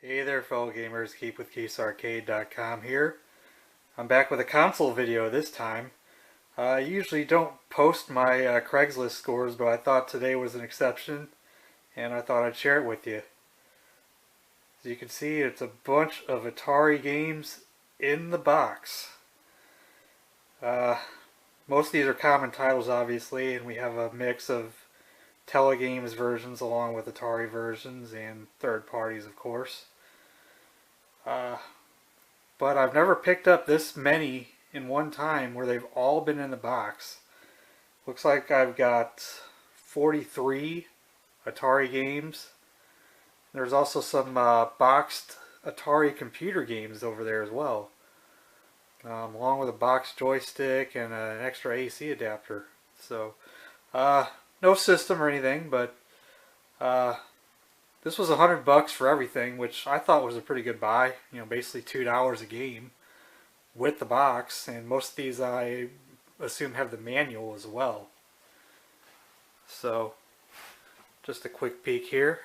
Hey there fellow gamers, GeekWithGeeksArcade.com here. I'm back with a console video this time. I usually don't post my Craigslist scores, but I thought today was an exception, and I thought I'd share it with you. As you can see, it's a bunch of Atari games in the box. Most of these are common titles, obviously, and we have a mix of telegames versions along with Atari versions and third parties, of course. But I've never picked up this many in one time where they've all been in the box. Looks like I've got 43 Atari games. There's also some boxed Atari computer games over there as well, along with a boxed joystick and an extra AC adapter. So, no system or anything, but this was $100 for everything, which I thought was a pretty good buy. You know, basically $2 a game with the box, and most of these I assume have the manual as well. So, just a quick peek here.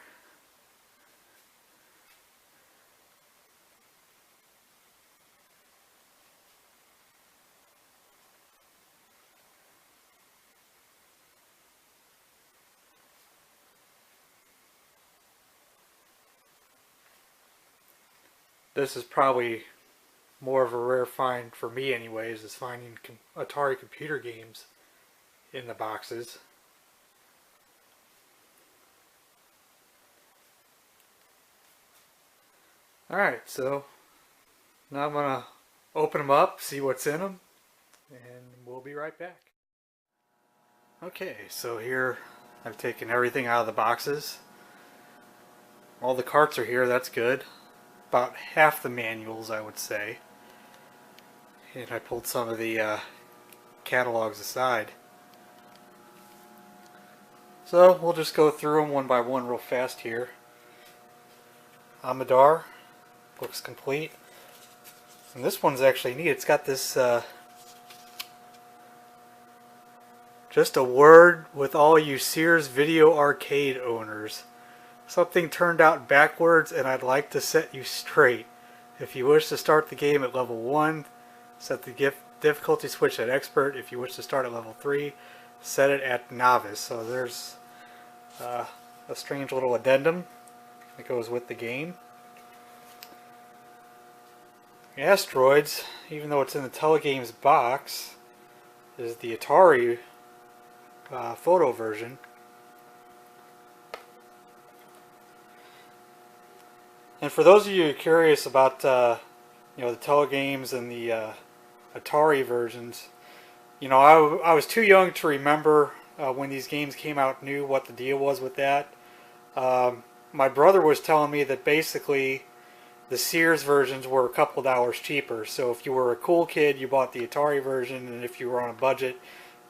This is probably more of a rare find for me anyways, is finding Atari computer games in the boxes. Alright, so now I'm going to open them up, see what's in them, and we'll be right back. Okay, so here I've taken everything out of the boxes. All the carts are here, that's good. About half the manuals, I would say. And I pulled some of the catalogs aside. So we'll just go through them one by one real fast here. Amadar looks complete. And this one's actually neat. It's got this just a word with all you Sears Video Arcade owners. Something turned out backwards and I'd like to set you straight. If you wish to start the game at level 1, set the difficulty switch at expert. If you wish to start at level 3, set it at novice. So there's a strange little addendum that goes with the game. Asteroids, even though it's in the Telegames box, is the Atari photo version. And for those of you curious about the Telegames and the Atari versions, you know, I was too young to remember when these games came out new what the deal was with that. My brother was telling me that basically the Sears versions were a couple of dollars cheaper. So if you were a cool kid, you bought the Atari version, and if you were on a budget,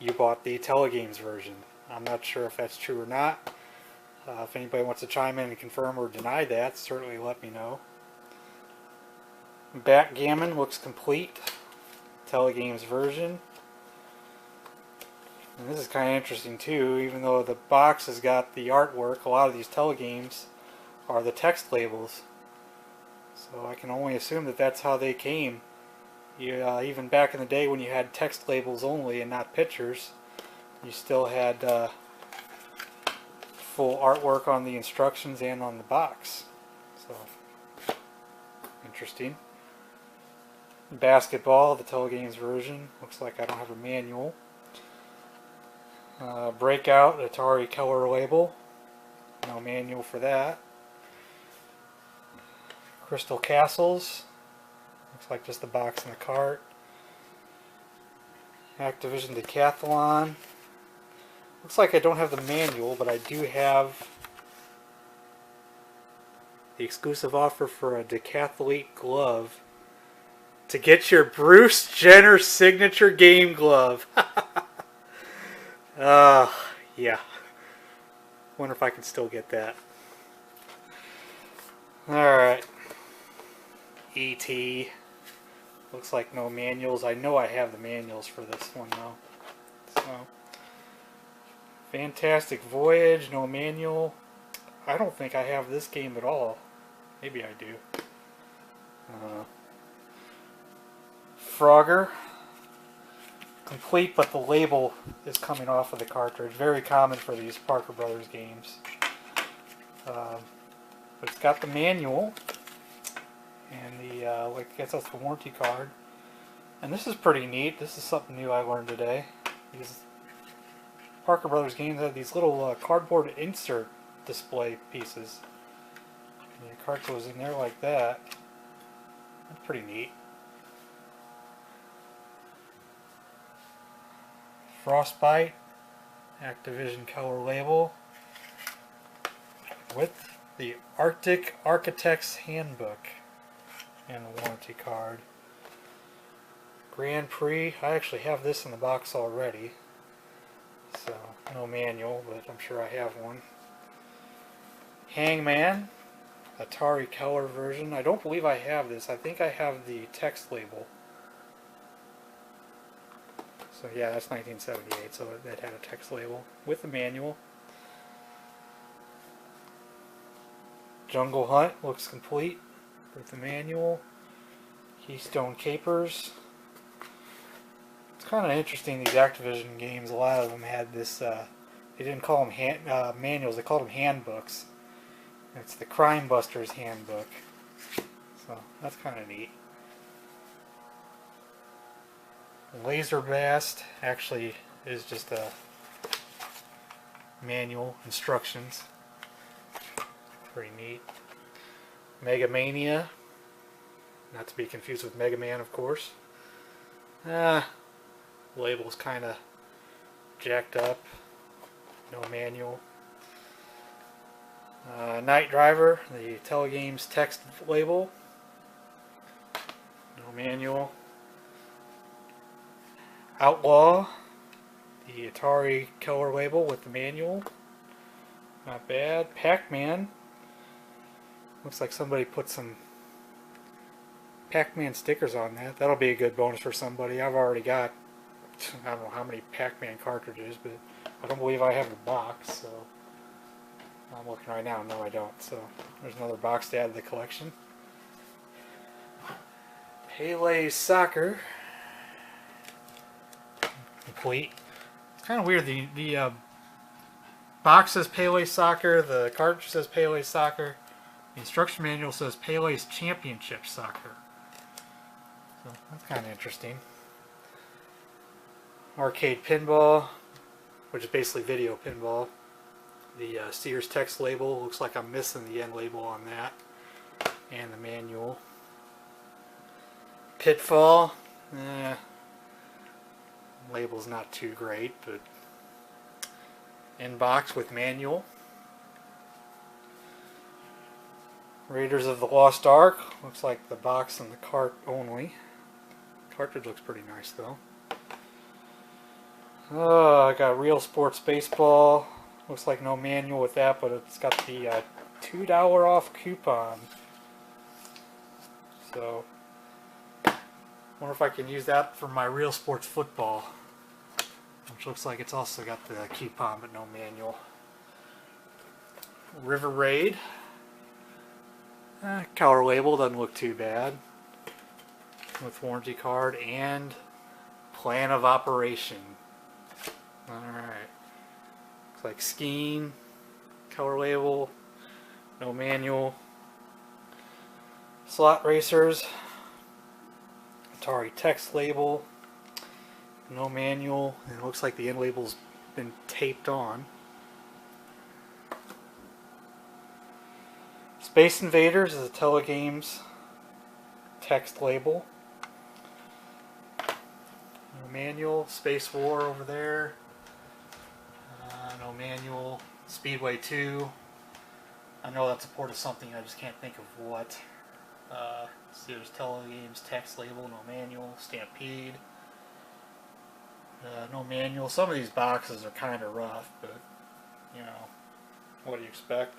you bought the Telegames version. I'm not sure if that's true or not. If anybody wants to chime in and confirm or deny that, certainly let me know. Backgammon looks complete. Telegames version. And this is kind of interesting too, even though the box has got the artwork, a lot of these telegames are the text labels. So I can only assume that that's how they came. Even back in the day when you had text labels only and not pictures, you still had full artwork on the instructions and on the box. So, interesting. Basketball, the Telegames version. Looks like I don't have a manual. Breakout, Atari color label. No manual for that. Crystal Castles. Looks like just the box and the cart. Activision Decathlon. Looks like I don't have the manual, but I do have the exclusive offer for a Decathlete glove to get your Bruce Jenner signature game glove. Yeah. Wonder if I can still get that. Alright. E.T. Looks like no manuals. I know I have the manuals for this one though. So. Fantastic Voyage, no manual. I don't think I have this game at all Maybe I do. Frogger. Complete, but the label is coming off of the cartridge. Very common for these Parker Brothers games. But it's got the manual and the I guess that's the warranty card. And this is pretty neat. This is something new I learned today. These Parker Brothers games have these little cardboard insert display pieces. And the card goes in there like that. That's pretty neat. Frostbite, Activision color label, with the Arctic Architect's Handbook and the warranty card. Grand Prix, I actually have this in the box already, so no manual, but I'm sure I have one. Hangman, Atari color version. I don't believe I have this. I think I have the text label. So yeah, that's 1978, so that had a text label with the manual. Jungle Hunt looks complete with the manual. Keystone Capers. It's kind of interesting, these Activision games, a lot of them had this, they didn't call them manuals, they called them handbooks. It's the Crime Busters Handbook. So that's kind of neat. Laser Blast actually is just a manual instructions. Pretty neat. Mega Mania, not to be confused with Mega Man, of course. Label's kind of jacked up. No manual. Night Driver, the Telegames text label. No manual. Outlaw, the Atari color label with the manual. Not bad. Pac-Man. Looks like somebody put some Pac-Man stickers on that. That'll be a good bonus for somebody. I've already got, I don't know how many Pac-Man cartridges, but I don't believe I have the box, so I'm looking right now. No, I don't. So there's another box to add to the collection. Pelé Soccer. Complete. It's kind of weird. The box says Pelé Soccer, the cartridge says Pelé Soccer, the instruction manual says Pelé's Championship Soccer. So that's kind of interesting. Arcade Pinball, which is basically video pinball. The Sears text label, looks like I'm missing the end label on that, and the manual. Pitfall, label's not too great, but in box with manual. Raiders of the Lost Ark, looks like the box and the cart only. Cartridge looks pretty nice though. I got Real Sports Baseball. Looks like no manual with that, but it's got the $2 off coupon. So, wonder if I can use that for my Real Sports Football, which looks like it's also got the coupon but no manual. River Raid. Color label doesn't look too bad. With warranty card and plan of operation. Alright. Looks like skiing. Color label. No manual. Slot racers. Atari text label. No manual. And it looks like the end label's been taped on. Space Invaders is a Telegames text label. No manual. Space War over there. No manual. Speedway 2. I know that's a port of something, I just can't think of what. There's Telegames text label, no manual. Stampede. No manual. Some of these boxes are kind of rough, but you know, what do you expect?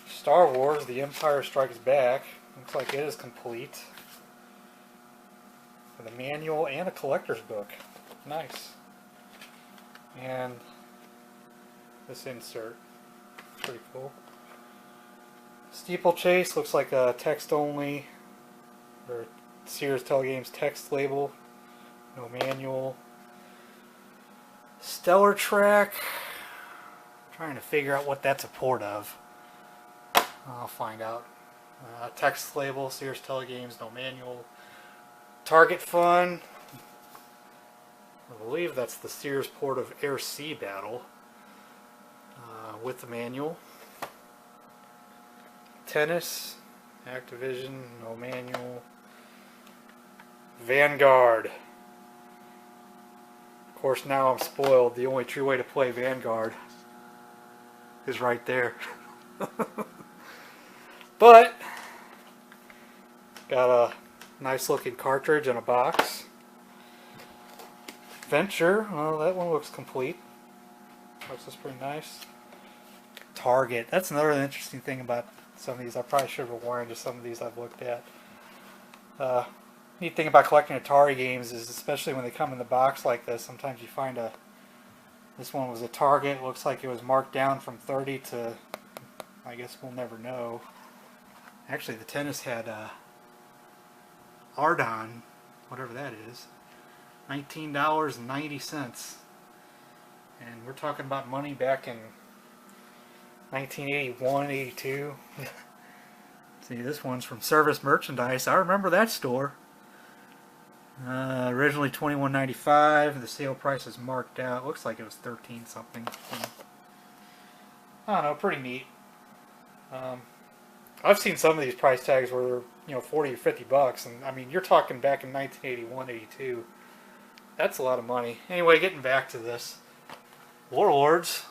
Star Wars, The Empire Strikes Back. Looks like it is complete. With a manual and a collector's book. Nice. And this insert. Pretty cool. Steeplechase looks like a text only, or Sears Telegames text label. No manual. Stellar Track. Trying to figure out what that's a port of. I'll find out. Text label, Sears Telegames, no manual. Target Fun. I believe that's the Sears port of Air Sea Battle. With the manual. Tennis. Activision, no manual. Vanguard. Of course, now I'm spoiled. The only true way to play Vanguard is right there. But got a nice looking cartridge in a box. Venture, well, that one looks complete. Looks pretty nice. Target, that's another interesting thing about some of these. I probably should have warned just some of these I've looked at. Neat thing about collecting Atari games is, especially when they come in the box like this, sometimes you find this one was a Target. Looks like it was marked down from 30 to, I guess we'll never know. Actually, the tennis had Ardon, whatever that is, $19.90. And we're talking about money back in 1981, 82. See, this one's from Service Merchandise. I remember that store. Originally $21.95. The sale price is marked out. Looks like it was 13 something. I don't know, pretty neat. I've seen some of these price tags where they're 40 or 50 bucks, and I mean, you're talking back in 1981, 82. That's a lot of money. Anyway, getting back to this. Warlords.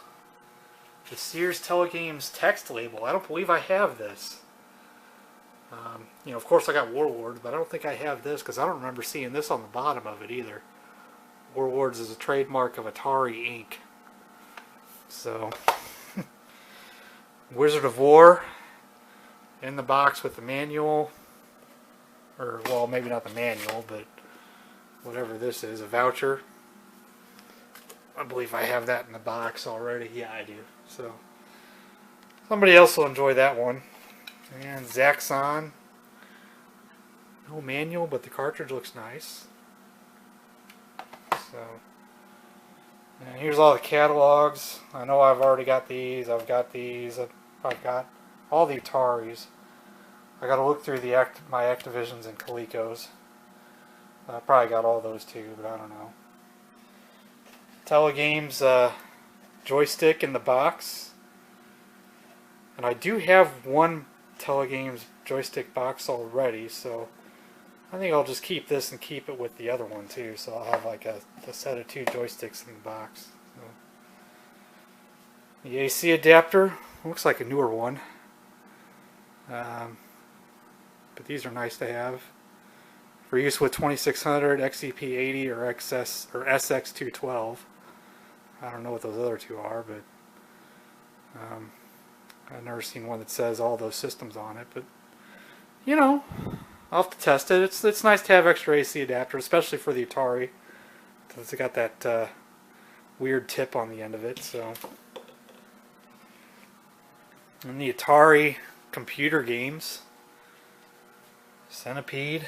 The Sears Telegames text label. I don't believe I have this. Of course I got Warlords, but I don't think I have this because I don't remember seeing this on the bottom of it either. Warlords is a trademark of Atari Inc. So, Wizard of War in the box with the manual, or well, maybe not the manual, but whatever this is, a voucher. I believe I have that in the box already. Yeah, I do. So, somebody else will enjoy that one. And Zaxxon. No manual, but the cartridge looks nice. So, and here's all the catalogs. I know I've already got these. I've got these. I've got all the Ataris. I got to look through my Activisions and Colecos. I probably got all those too, but I don't know. Telegames joystick in the box. And I do have one Telegames joystick box already, so I think I'll just keep this and keep it with the other one too. So I'll have like a set of 2 joysticks in the box. So, the AC adapter looks like a newer one, but these are nice to have for use with 2600, XEP80, or XS or SX212. I don't know what those other two are, but I've never seen one that says all those systems on it. But I'll have to test it. It's nice to have extra AC adapter, especially for the Atari, because it's got that weird tip on the end of it. So, and the Atari computer games, Centipede,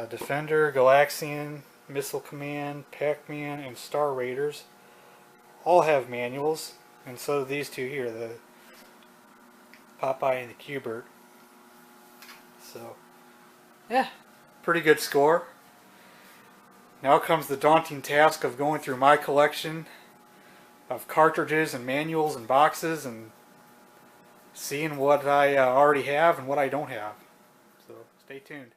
Defender, Galaxian, Missile Command, Pac-Man, and Star Raiders all have manuals, and so do these two here, the Popeye and the Q*bert. So, yeah, pretty good score. Now comes the daunting task of going through my collection of cartridges and manuals and boxes and seeing what I already have and what I don't have. So, stay tuned.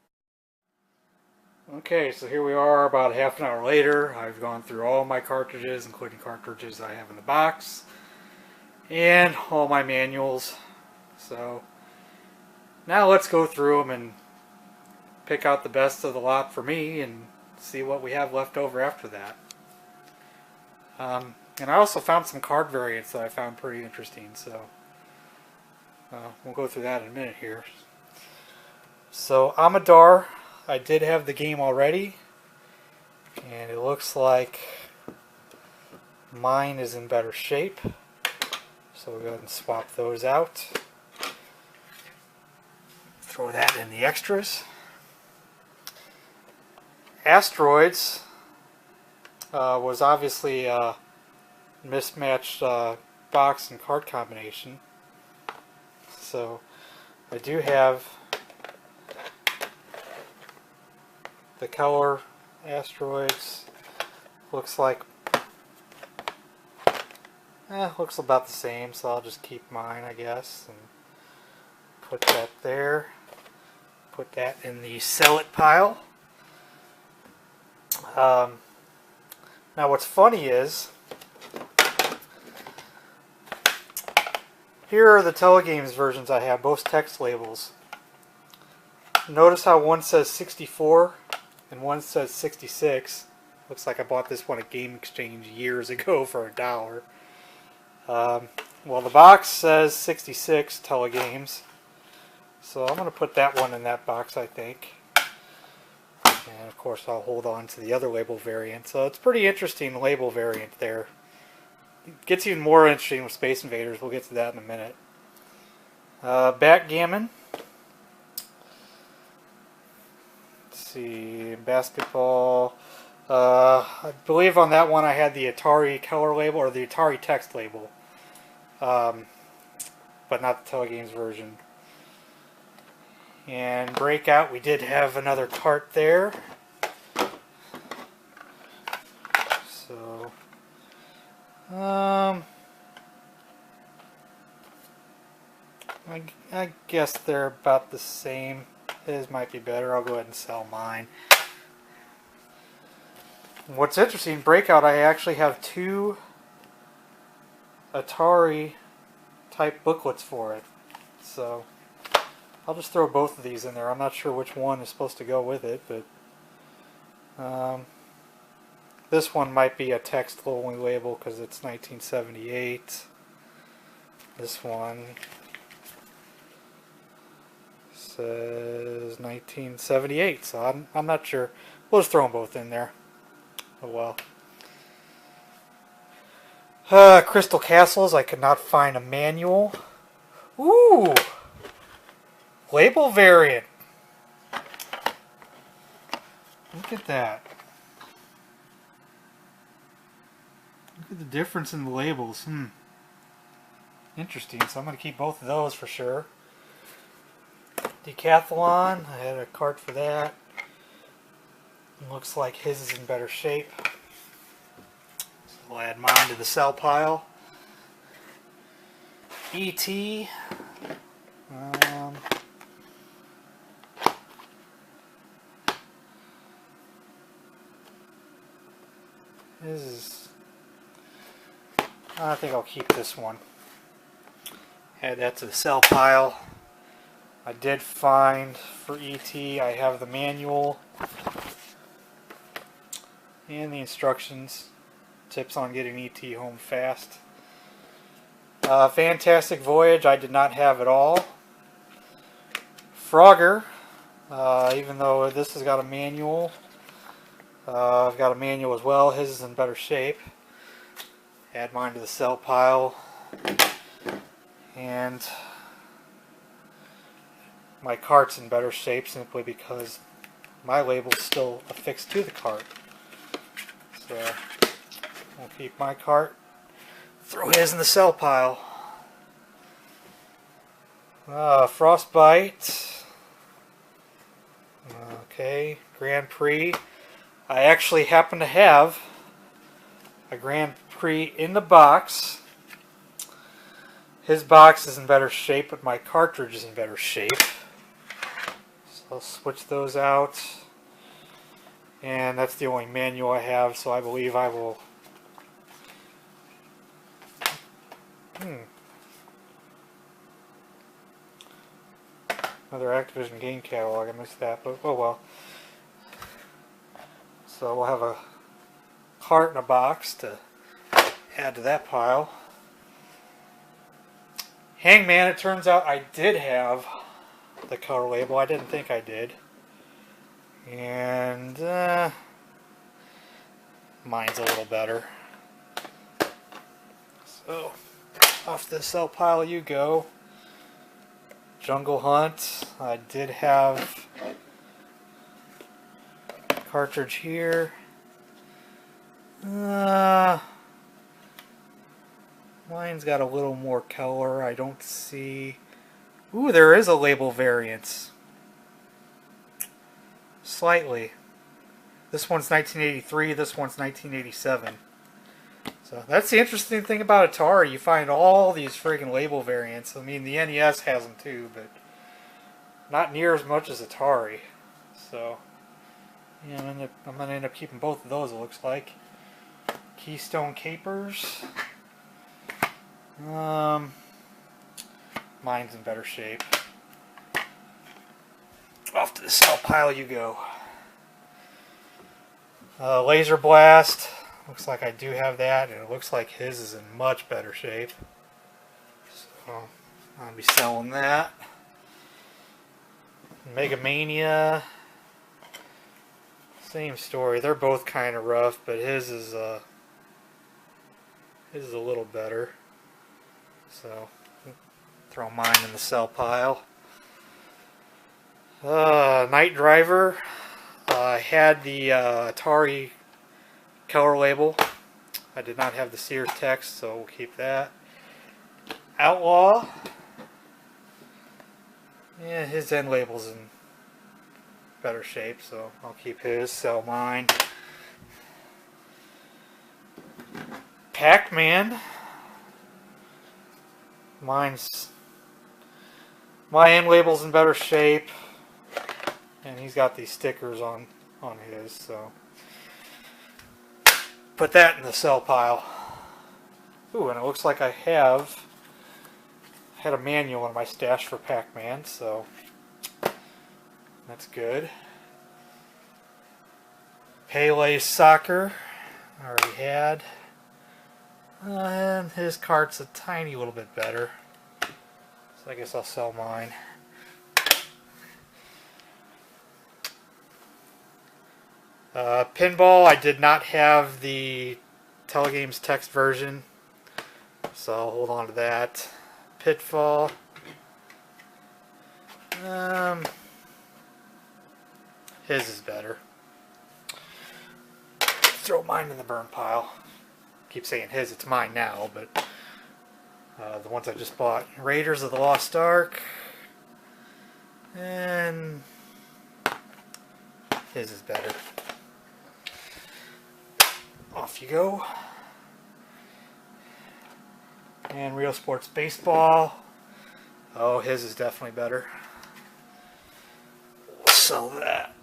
Okay, so here we are about half an hour later. I've gone through all my cartridges, including cartridges I have in the box, and all my manuals. So now let's go through them and pick out the best of the lot for me and see what we have left over after that. And I also found some card variants that I found pretty interesting, so we'll go through that in a minute here. So Amadar, I did have the game already, and it looks like mine is in better shape, so we'll go ahead and swap those out. Throw that in the extras. Asteroids was obviously a mismatched box and card combination. So I do have the color Asteroids. Looks like looks about the same, so I'll just keep mine, I guess, and put that there. Put that in the sell it pile. Now what's funny is, here are the Telegames versions I have, both text labels. Notice how one says 64 and one says 66. Looks like I bought this one at Game Exchange years ago for $1. Well, the box says 66 Telegames, so I'm going to put that one in that box, I think. And of course I'll hold on to the other label variant. So it's pretty interesting label variant there. It gets even more interesting with Space Invaders. We'll get to that in a minute. Backgammon. Let's see, basketball. I believe on that one I had the Atari color label, or the Atari text label. But not the Telegames version. And Breakout, we did have another cart there. So, I guess they're about the same. His might be better. I'll go ahead and sell mine. What's interesting, Breakout, I actually have 2 Atari type booklets for it. So I'll just throw both of these in there. I'm not sure which one is supposed to go with it, but this one might be a text-only label because it's 1978. This one says 1978, so I'm not sure. We'll just throw them both in there. Oh well. Crystal Castles, I could not find a manual. Ooh! Label variant. Look at that. Look at the difference in the labels. Interesting. So I'm going to keep both of those for sure. Decathlon. I had a cart for that. Looks like his is in better shape. So we'll add mine to the sell pile. E.T. This is, I think I'll keep this one. Add that to the sell pile. I did find for E.T. I have the manual and the instructions, tips on getting E.T. home fast. Fantastic Voyage, I did not have at all. Frogger, even though this has got a manual, I've got a manual as well. His is in better shape. Add mine to the sell pile. And my cart's in better shape simply because my label's still affixed to the cart. So I'll keep my cart. Throw his in the sell pile. Frostbite. Okay, Grand Prix. I actually happen to have a Grand Prix in the box. His box is in better shape, but my cartridge is in better shape. So I'll switch those out. And that's the only manual I have, so I believe I will... Another Activision game catalog, I missed that, but oh well. So we'll have a cart and a box to add to that pile. Hangman, it turns out I did have the color label. I didn't think I did. And mine's a little better. So off the sell pile you go. Jungle Hunt. I did have a cartridge here. Mine's got a little more color. I don't see... Ooh, there is a label variance. Slightly. This one's 1983, this one's 1987. So that's the interesting thing about Atari. You find all these friggin' label variants. I mean, the NES has them too, but not near as much as Atari. So, yeah, I'm going to end up keeping both of those, it looks like. Keystone Capers. Mine's in better shape. Off to the cell pile you go. Laser Blast. Looks like I do have that, and it looks like his is in much better shape. So, I'll be selling that. Mega Mania. Same story. They're both kind of rough, but his is a little better. So, throw mine in the sell pile. Night Driver. I had the Atari color label. I did not have the Sears text, so we'll keep that. Outlaw. Yeah, his end label's in better shape, so I'll keep his, sell mine. Pac-Man. My end label's in better shape, and he's got these stickers on his, so put that in the sell pile. Ooh, and it looks like I had a manual in my stash for Pac-Man, so that's good. Pelé Soccer, I already had. And his cart's a tiny little bit better, so I guess I'll sell mine. Pinball, I did not have the Telegames text version, so I'll hold on to that. Pitfall. His is better. Throw mine in the burn pile. Keep saying his, it's mine now, but the ones I just bought. Raiders of the Lost Ark. And his is better. Off you go. And Real Sports Baseball. Oh, his is definitely better. We'll sell that.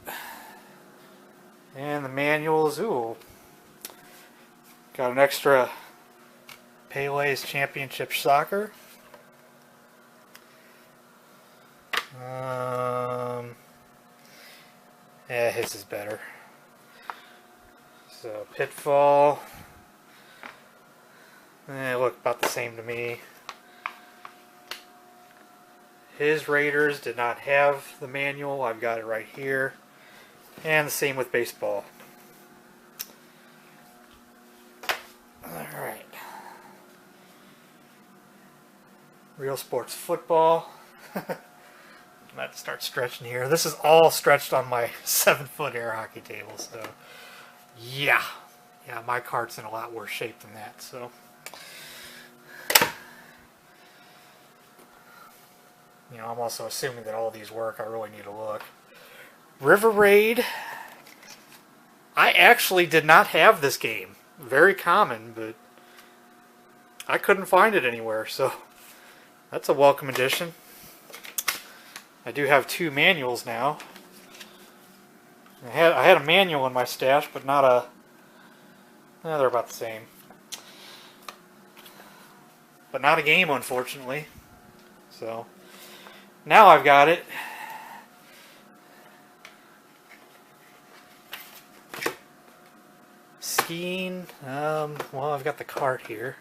And the manuals, ooh. Got an extra Pelé's Championship Soccer. Yeah, his is better. So, Pitfall. Look about the same to me. His Raiders did not have the manual. I've got it right here. And the same with baseball. Alright. Real Sports Football. I'm about to start stretching here. This is all stretched on my 7-foot air hockey table, so yeah. Yeah, my cart's in a lot worse shape than that, so. You know, I'm also assuming that all these work. I really need to look. River Raid. I actually did not have this game. Very common, but I couldn't find it anywhere, so that's a welcome addition. I do have 2 manuals now. I had a manual in my stash, but not a... they're about the same. But not a game, unfortunately. So, now I've got it. Skiing, well, I've got the cart here.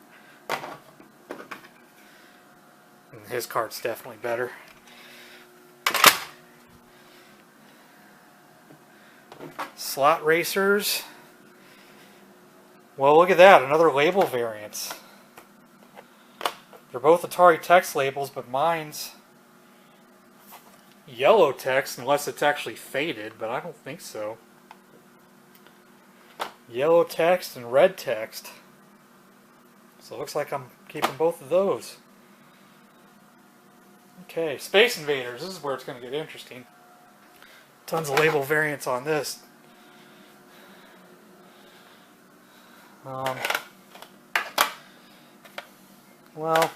And his cart's definitely better. Slot Racers. Well, look at that, another label variance. They're both Atari text labels, but mine's yellow text unless it's actually faded, but I don't think so. Yellow text and red text. So it looks like I'm keeping both of those. Okay, Space Invaders. This is where it's going to get interesting. Tons of label variants on this. Well,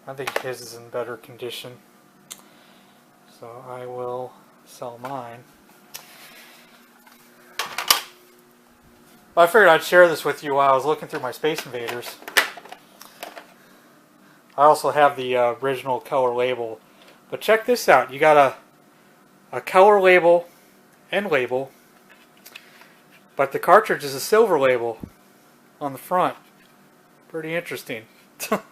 I think his is in better condition, so I will sell mine. Well, I figured I'd share this with you while I was looking through my Space Invaders. I also have the original color label, but check this out. You got a color label and label, but the cartridge is a silver label on the front. Pretty interesting. And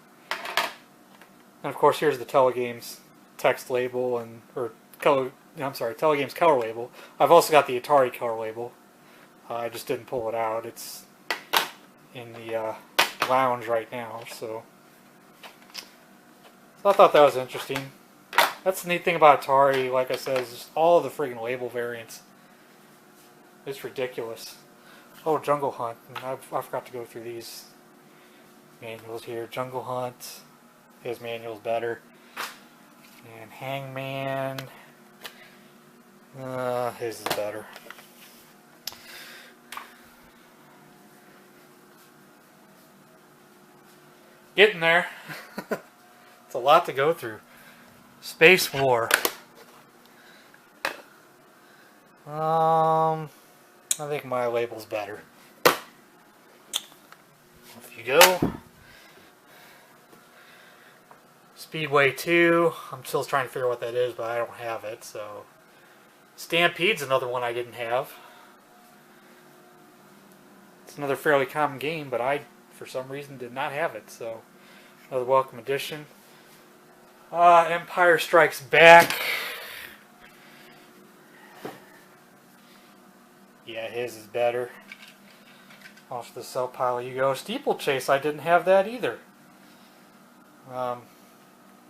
of course, here's the Telegames text label and Telegames color label. I've also got the Atari color label. I just didn't pull it out. It's in the lounge right now, so I thought that was interesting. That's the neat thing about Atari, like I said, is just all of the friggin' label variants. It's ridiculous. Oh, Jungle Hunt. I forgot to go through these manuals here. Jungle Hunt. His manual's better. And Hangman. His is better. Getting there. It's a lot to go through. Space War. I think my label's better. Off you go. Speedway 2. I'm still trying to figure out what that is, but I don't have it, so. Stampede's another one I didn't have. It's another fairly common game, but I, for some reason, did not have it, so. Another welcome addition. Empire Strikes Back. Yeah, his is better. Off the sell pile you go. Steeplechase, I didn't have that either.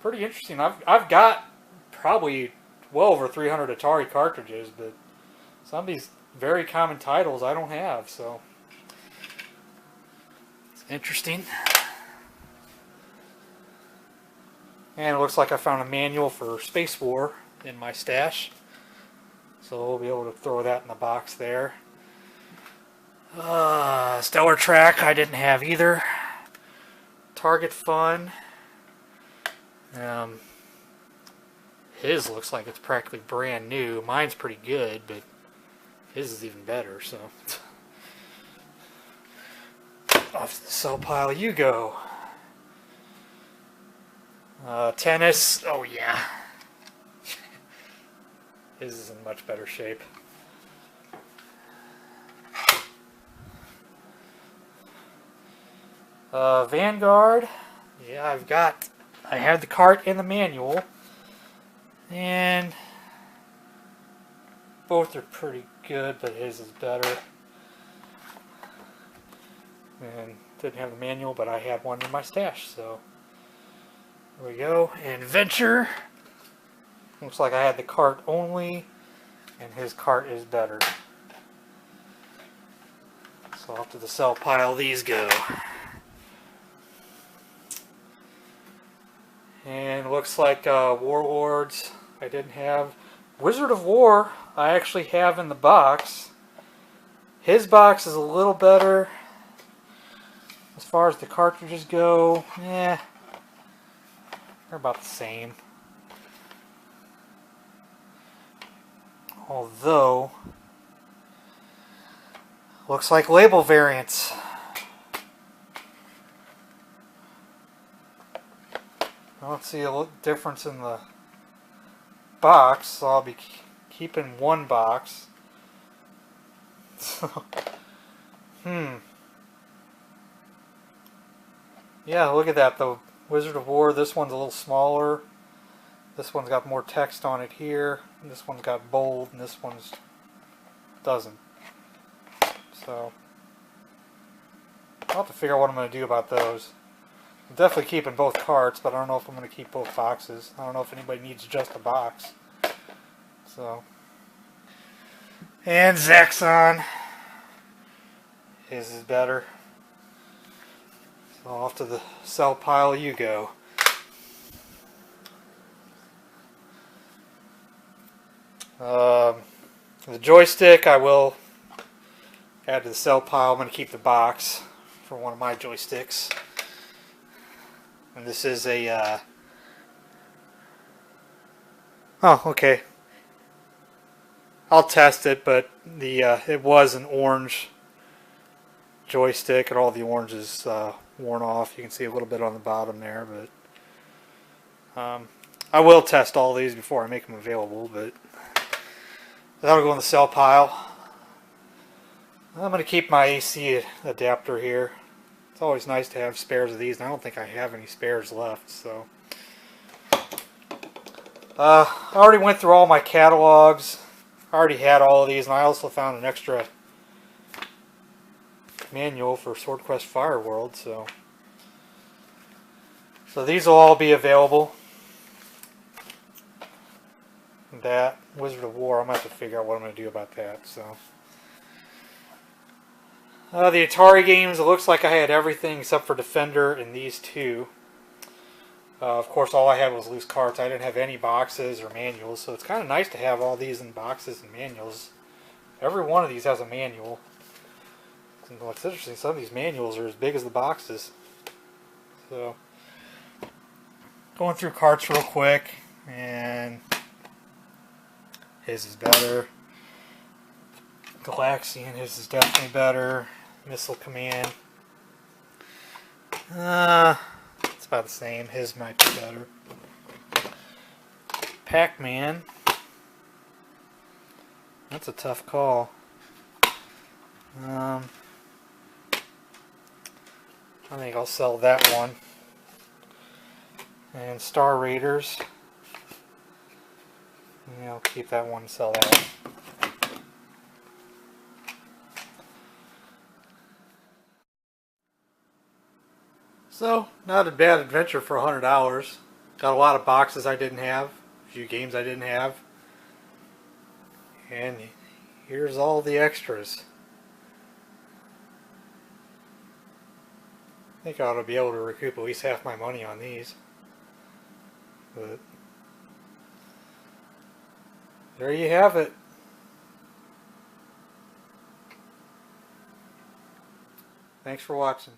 Pretty interesting. I've got probably well over 300 Atari cartridges, but some of these very common titles I don't have, so it's interesting. And it looks like I found a manual for Space War in my stash, so we'll be able to throw that in the box there. Stellar Track I didn't have either. Target Fun. His looks like it's practically brand new. Mine's pretty good, but his is even better, so. Off the sell pile you go. Tennis. Oh, yeah. His is in much better shape. Vanguard. Yeah, I have the cart and the manual. And both are pretty good, but his is better. And didn't have the manual, but I had one in my stash, so there we go. And Venture. Looks like I had the cart only, and his cart is better. So off to the sell pile these go. And looks like Warlords I didn't have. Wizard of War I actually have in the box. His box is a little better. As far as the cartridges go, they're about the same. Although, looks like label variants. I don't see a difference in the box, so I'll be keeping one box. So, yeah, look at that. The Wizard of War, this one's a little smaller. This one's got more text on it here. This one's got bold, and this one's doesn't. So, I'll have to figure out what I'm going to do about those. I'm definitely keeping both carts, but I don't know if I'm going to keep both boxes. I don't know if anybody needs just a box. So, and Zaxxon. His is better. So off to the sell pile you go. The joystick I will add to the sell pile. I'm going to keep the box for one of my joysticks. And this is a... oh, okay. I'll test it, but the it was an orange joystick, and all the orange is worn off. You can see a little bit on the bottom there, but I will test all these before I make them available, but that'll go in the sell pile. I'm going to keep my AC adapter here. It's always nice to have spares of these, and I don't think I have any spares left, so. I already went through all my catalogs. I already had all of these, and I also found an extra manual for Sword Quest Fire World, so these will all be available. That Wizard of War, I'm going to have to figure out what I'm going to do about that. So the Atari games, it looks like I had everything except for Defender and these two. Of course, all I had was loose carts. I didn't have any boxes or manuals, so it's kind of nice to have all these in boxes and manuals. Every one of these has a manual. And what's interesting, some of these manuals are as big as the boxes. So, going through carts real quick, and his is better. Galaxian, his is definitely better. Missile Command. It's about the same. His might be better. Pac-Man. That's a tough call. I think I'll sell that one. And Star Raiders. Yeah, I'll keep that one and sell that one. So, not a bad adventure for $100. Got a lot of boxes I didn't have, a few games I didn't have, and here's all the extras. I think I ought to be able to recoup at least half my money on these. But there you have it. Thanks for watching.